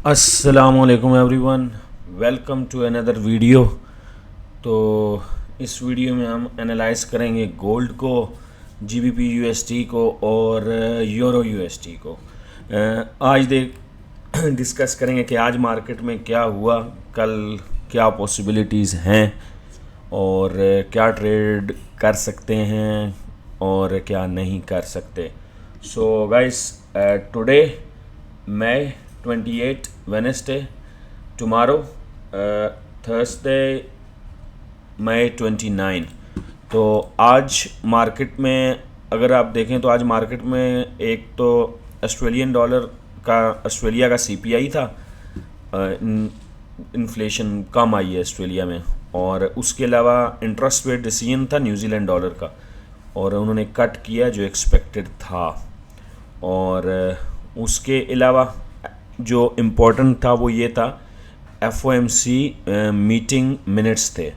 अस्सलामुअलैकुम everyone, welcome to another video. तो इस वीडियो में हम एनालाइज करेंगे गोल्ड को, जीबीपी यूएसटी को और यूरो यूएसटी को। आज डिस्कस करेंगे कि आज मार्केट में क्या हुआ, कल क्या पॉसिबिलिटीज़ हैं और क्या ट्रेड कर सकते हैं और क्या नहीं कर सकते। सो गाइस, टुडे मई 28 वेडनेसडे, टुमारो थर्सडे मई 29। तो आज मार्केट में अगर आप देखें तो आज मार्केट में एक तो ऑस्ट्रेलियन डॉलर का, ऑस्ट्रेलिया का सीपीआई था, इन्फ्लेशन कम आई है ऑस्ट्रेलिया में, और उसके अलावा इंटरेस्ट रेट डिसीजन था न्यूजीलैंड डॉलर का और उन्होंने कट किया जो एक्सपेक्टेड था। और उसके अलावा जो इम्पोर्टेंट था वो ये था, एफओएमसी मीटिंग मिनट्स थे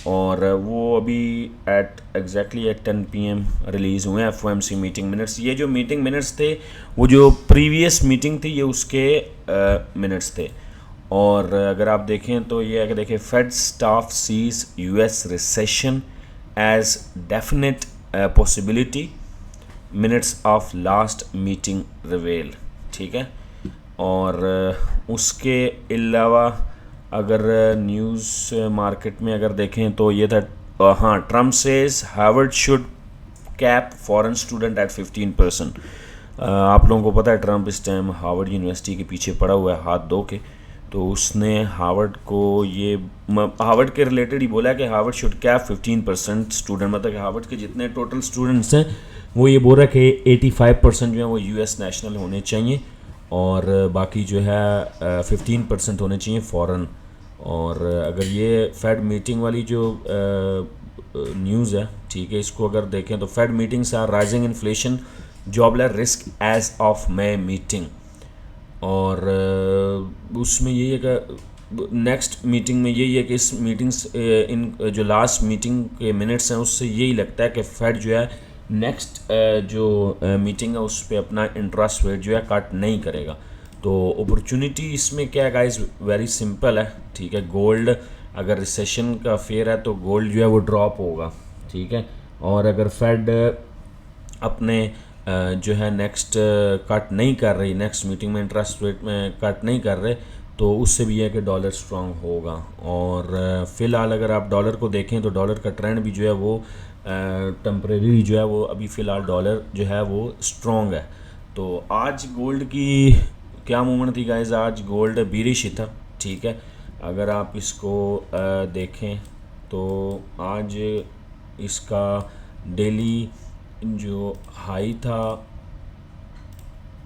और वो अभी एग्जैक्टली एट 10 PM रिलीज़ हुए एफओएमसी मीटिंग मिनट्स। ये जो मीटिंग मिनट्स थे वो जो प्रीवियस मीटिंग थी ये उसके मिनट्स थे। और अगर आप देखें तो ये अगर देखें, Fed staff sees US recession as definite possibility, minutes of last meeting reveal. ठीक है। और उसके अलावा अगर न्यूज़ मार्केट में अगर देखें तो ये था, हाँ, Trump says Harvard should cap foreign student at 15%। आप लोगों को पता है ट्रम्प इस टाइम हार्वर्ड यूनिवर्सिटी के पीछे पड़ा हुआ है हाथ धो के। तो उसने हार्वर्ड को ये हार्वर्ड के रिलेटेड ही बोला कि हार्वर्ड शुड कैप 15% स्टूडेंट, मतलब कि हार्वर्ड के जितने टोटल स्टूडेंट्स हैं वो ये बोल रहा है कि 85% जो है वो यूएस नेशनल होने चाहिए और बाकी जो है 15% होने चाहिए फ़ॉरेन। और अगर ये फेड मीटिंग वाली जो न्यूज़ है, ठीक है, इसको अगर देखें तो Fed meetings are rising inflation jobless risk as of May meeting. और उसमें यही है कि नेक्स्ट मीटिंग में यही है कि इस मीटिंग्स इन जो लास्ट मीटिंग के मिनट्स हैं उससे यही लगता है कि फेड जो है नेक्स्ट जो मीटिंग है उस पर अपना इंटरेस्ट रेट जो है कट नहीं करेगा। तो अपॉर्चुनिटी इसमें क्या है गाइस, वेरी सिंपल है। ठीक है, गोल्ड अगर रिसेशन का फेयर है तो गोल्ड जो है वो ड्रॉप होगा। ठीक है। और अगर फेड अपने जो है नेक्स्ट कट नहीं कर रही, नेक्स्ट मीटिंग में इंटरेस्ट रेट में कट नहीं कर रहे, तो उससे भी है कि डॉलर स्ट्रांग होगा। और फ़िलहाल अगर आप डॉलर को देखें तो डॉलर का ट्रेंड भी जो है वो टेम्परेरी जो है वो अभी फ़िलहाल डॉलर जो है वो स्ट्रॉन्ग है। तो आज गोल्ड की क्या मूवमेंट थी गाइस, आज गोल्ड बीरिश ही था। ठीक है। अगर आप इसको देखें तो आज इसका डेली जो हाई था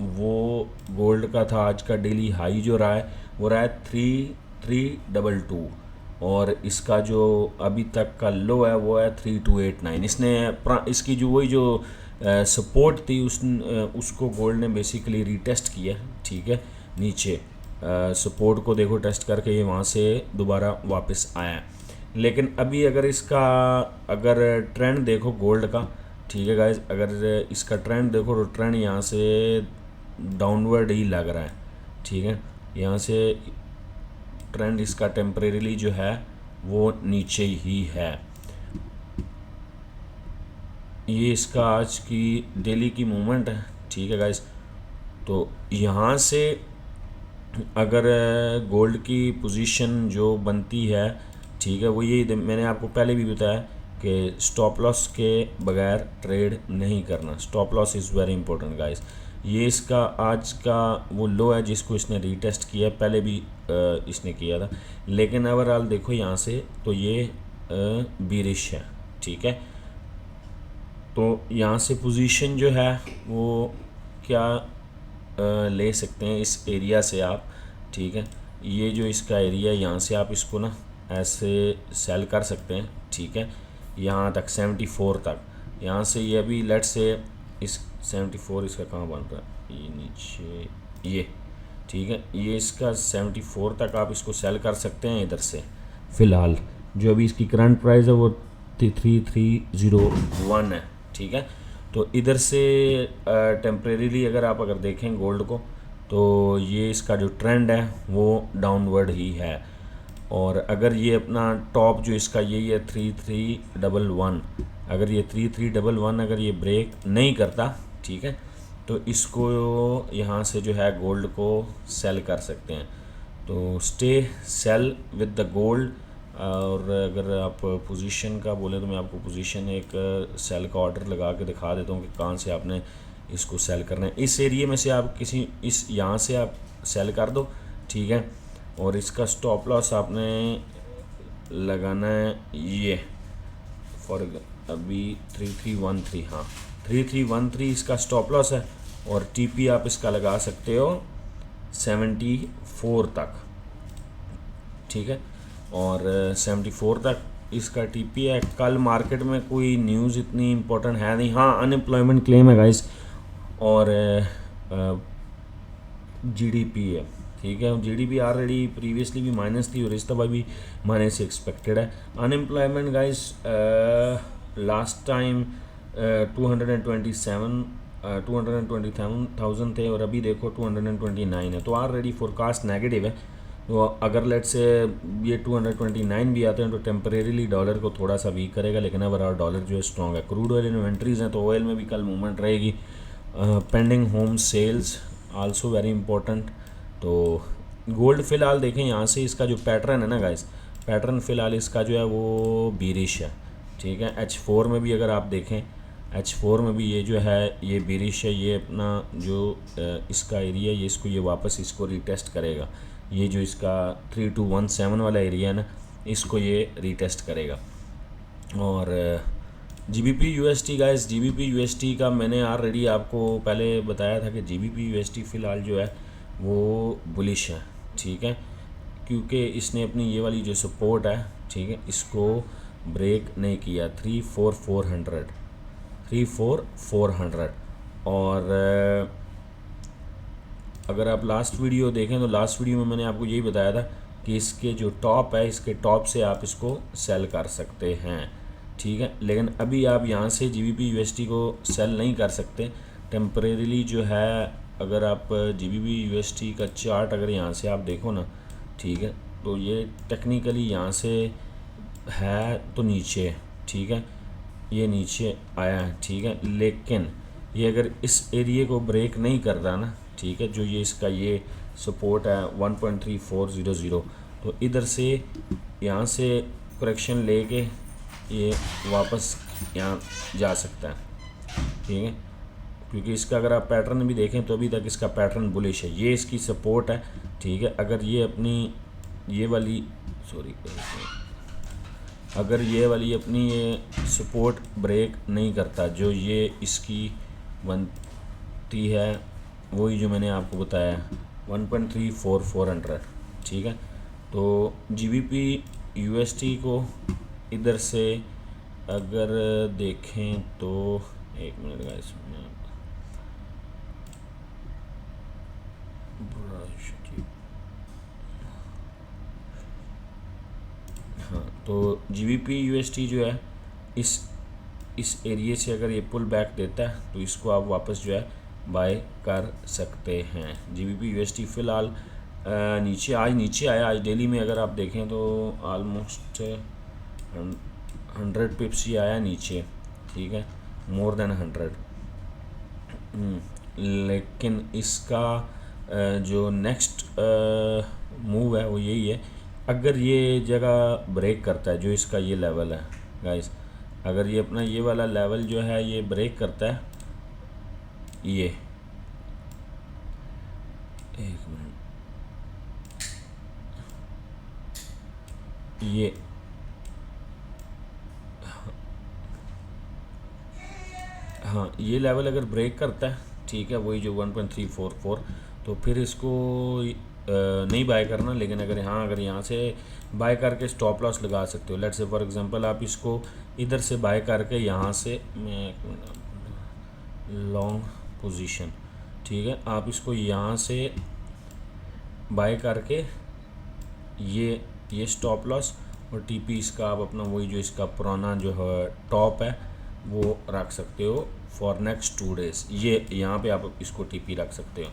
वो गोल्ड का था, आज का डेली हाई जो रहा है वो रहा है 3322 और इसका जो अभी तक का लो है वो है 3289। इसकी जो वही जो सपोर्ट थी उसको गोल्ड ने बेसिकली रीटेस्ट किया। ठीक है, नीचे सपोर्ट को देखो टेस्ट करके ये वहाँ से दोबारा वापस आया। लेकिन अभी अगर इसका अगर ट्रेंड देखो गोल्ड का, ठीक है गाइज, अगर इसका ट्रेंड देखो तो ट्रेंड यहाँ से डाउनवर्ड ही लग रहा है। ठीक है, यहाँ से ट्रेंड इसका टेम्परेरीली जो है वो नीचे ही है। ये इसका आज की डेली की मूवमेंट है। ठीक है गाइज, तो यहाँ से अगर गोल्ड की पोजीशन जो बनती है, ठीक है, वो यही मैंने आपको पहले भी बताया कि स्टॉप लॉस के बगैर ट्रेड नहीं करना। Stop loss is very important guys. ये इसका आज का वो लो है जिसको इसने रीटेस्ट किया, पहले भी इसने किया था, लेकिन ओवरऑल देखो यहाँ से तो ये बीरिश है। ठीक है, तो यहाँ से पोजीशन जो है वो क्या ले सकते हैं इस एरिया से आप। ठीक है, ये जो इसका एरिया है यहाँ से आप इसको ना ऐसे सेल कर सकते हैं। ठीक है, यहाँ तक 74 तक, यहाँ से ये अभी लेट से इस 74 इसका कहाँ बन रहा है, ये नीचे ये। ठीक है, ये इसका 74 तक आप इसको सेल कर सकते हैं इधर से। फ़िलहाल जो अभी इसकी करंट प्राइस है वो 3301 है। ठीक है, तो इधर से टेम्परेरीली अगर देखें गोल्ड को तो ये इसका जो ट्रेंड है वो डाउनवर्ड ही है। और अगर ये अपना टॉप जो इसका यही है 3311, अगर ये 3311 अगर ये ब्रेक नहीं करता, ठीक है, तो इसको यहाँ से जो है गोल्ड को सेल कर सकते हैं। तो stay sell with the gold. और अगर आप पोजीशन का बोले तो मैं आपको पोजीशन एक सेल का ऑर्डर लगा के दिखा देता हूँ कि कहाँ से आपने इसको सेल करना है। इस एरिया में से आप किसी इस यहाँ से आप सेल कर दो, ठीक है। और इसका स्टॉप लॉस आपने लगाना है ये फॉर अभी 3313, हाँ 3313 इसका स्टॉप लॉस है। और टीपी आप इसका लगा सकते हो 74 तक, ठीक है। और 74 तक इसका टीपी है। कल मार्केट में कोई न्यूज़ इतनी इम्पोर्टेंट है नहीं, हाँ अनएम्प्लॉयमेंट क्लेम है गाइस और जीडीपी है, ठीक है। जीडीपी ऑलरेडी प्रीवियसली भी माइनस थी और इस दफ़ा भी माइनस एक्सपेक्टेड है। अनएम्प्लॉयमेंट गाइस लास्ट टाइम 227,000 थे और अभी देखो 229 है, तो ऑलरेडी फोरकास्ट नेगेटिव है। तो अगर लेट से ये 229 भी आते हैं तो टेम्परेरीली डॉलर को थोड़ा सा वीक करेगा, लेकिन ओवरऑल डॉलर जो है स्ट्रॉन्ग है। क्रूड ऑयल इन्वेंट्रीज हैं तो ऑयल में भी कल मूवमेंट रहेगी। Pending home sales also very important. तो गोल्ड फ़िलहाल देखें यहाँ से इसका जो पैटर्न है ना गाइस, पैटर्न फ़िलहाल इसका जो है वो बीरिश है, ठीक है। H4 में भी अगर आप देखें, H4 में भी ये जो है ये बीरिश है। ये अपना जो इसका एरिया ये इसको ये वापस इसको रीटेस्ट करेगा। ये जो इसका 3217 वाला एरिया है ना, इसको ये रीटेस्ट करेगा। और GBP USD guys, GBP USD का मैंने ऑलरेडी आपको पहले बताया था कि GBP USD फ़िलहाल जो है वो बुलिश है, ठीक है, क्योंकि इसने अपनी ये वाली जो सपोर्ट है, ठीक है, इसको ब्रेक नहीं किया 34,400। और अगर आप लास्ट वीडियो देखें तो लास्ट वीडियो में मैंने आपको यही बताया था कि इसके जो टॉप है, इसके टॉप से आप इसको सेल कर सकते हैं, ठीक है। लेकिन अभी आप यहाँ से GBP USD को सेल नहीं कर सकते टेम्परेरीली जो है। अगर आप GBP USD का चार्ट अगर यहाँ से आप देखो ना, ठीक है, तो ये टेक्निकली यहाँ से है तो नीचे, ठीक है, ये नीचे आया है, ठीक है। लेकिन ये अगर इस एरिया को ब्रेक नहीं करता ना, ठीक है, जो ये इसका ये सपोर्ट है 1.3400, तो इधर से यहाँ से करेक्शन लेके ये वापस यहाँ जा सकता है, ठीक है। क्योंकि इसका अगर आप पैटर्न भी देखें तो अभी तक इसका पैटर्न बुलिश है। ये इसकी सपोर्ट है, ठीक है। अगर ये अपनी ये वाली अगर ये वाली अपनी ये सपोर्ट ब्रेक नहीं करता, जो ये इसकी बनती है वही जो मैंने आपको बताया 1.3400, ठीक है। तो GBP USD को इधर से अगर देखें तो एक मिनट का इसमें हाँ, तो GBP USD जो है इस एरिए से अगर ये पुल बैक देता है तो इसको आप वापस जो है बाय कर सकते हैं। GBP USD फ़िलहाल नीचे आज नीचे आया। आज डेली में अगर आप देखें तो ऑलमोस्ट 100 पिप्स ही आया नीचे, ठीक है, मोर देन 100। लेकिन इसका जो नेक्स्ट मूव है वो यही है, अगर ये जगह ब्रेक करता है जो इसका ये लेवल है गाइस, अगर ये अपना ये वाला लेवल जो है ये ब्रेक करता है, ये एक मिनट, ये हाँ ये लेवल अगर ब्रेक करता है, ठीक है, वही जो 1.344, तो फिर इसको नहीं बाय करना। लेकिन अगर यहाँ से बाय करके स्टॉप लॉस लगा सकते हो। लेट्स से फॉर एग्जांपल आप इसको इधर से बाय करके यहाँ से मैं लॉन्ग पोजीशन, ठीक है, आप इसको यहाँ से बाय करके ये स्टॉप लॉस और टीपी इसका आप अपना वही जो इसका पुराना जो है टॉप है वो रख सकते हो फॉर नेक्स्ट 2 डेज़। ये यहाँ पे आप इसको टीपी रख सकते हो।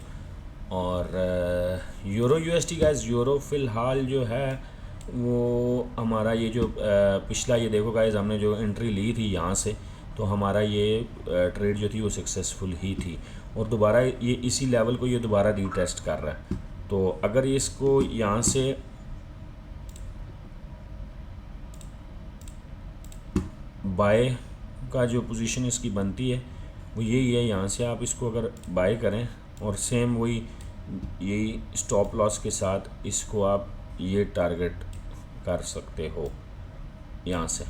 और यूरो यूएसडी गाइस, यूरो फ़िलहाल जो है वो हमारा ये जो पिछला, ये देखो गाइस हमने जो एंट्री ली थी यहाँ से, तो हमारा ये ट्रेड जो थी वो सक्सेसफुल ही थी, और दोबारा ये इसी लेवल को ये दोबारा रीटेस्ट कर रहा है। तो अगर ये इसको यहाँ से बाय का जो पोजीशन इसकी बनती है वो यही है, यहाँ से आप इसको अगर बाय करें और सेम वही यही स्टॉप लॉस के साथ इसको आप ये टारगेट कर सकते हो यहाँ से,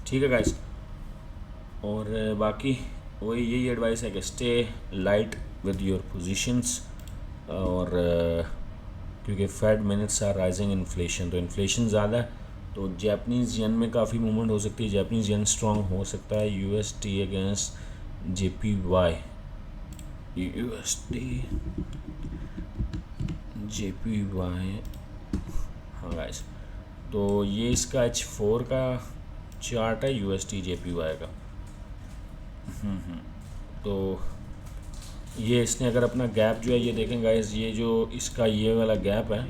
ठीक है गाइस। और बाकी वही यही एडवाइस है कि stay light with your positions, और क्योंकि Fed minutes are rising inflation, तो इन्फ्लेशन ज़्यादा है तो जापानीज़ येन में काफ़ी मूवमेंट हो सकती है, जापानीज़ येन स्ट्रॉन्ग हो सकता है USD against JPY, USD JPY, हाँ गाइस। तो ये इसका H4 का चार्ट है यूएसडी जेपीवाई का। तो ये इसने अगर अपना गैप जो है ये देखें गाइस, ये जो इसका ये वाला गैप है,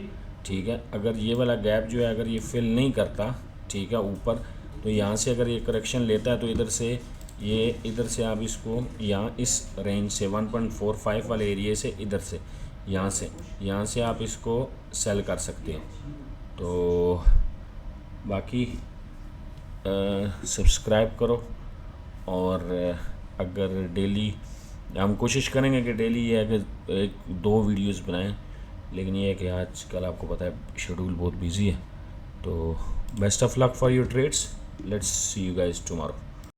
ठीक है, अगर ये वाला गैप जो है अगर ये फिल नहीं करता, ठीक है, ऊपर, तो यहाँ से अगर ये करेक्शन लेता है तो इधर से ये इधर से आप इसको यहाँ इस रेंज से 1.45 वाले एरिया से इधर से यहाँ से आप इसको सेल कर सकते हैं। तो बाकी सब्सक्राइब करो, और अगर डेली हम कोशिश करेंगे कि डेली ये है कि 1-2 वीडियोस बनाएं, लेकिन ये है कि आजकल आपको पता है शेड्यूल बहुत बिजी है। तो best of luck for your trades, let's see you guys tomorrow.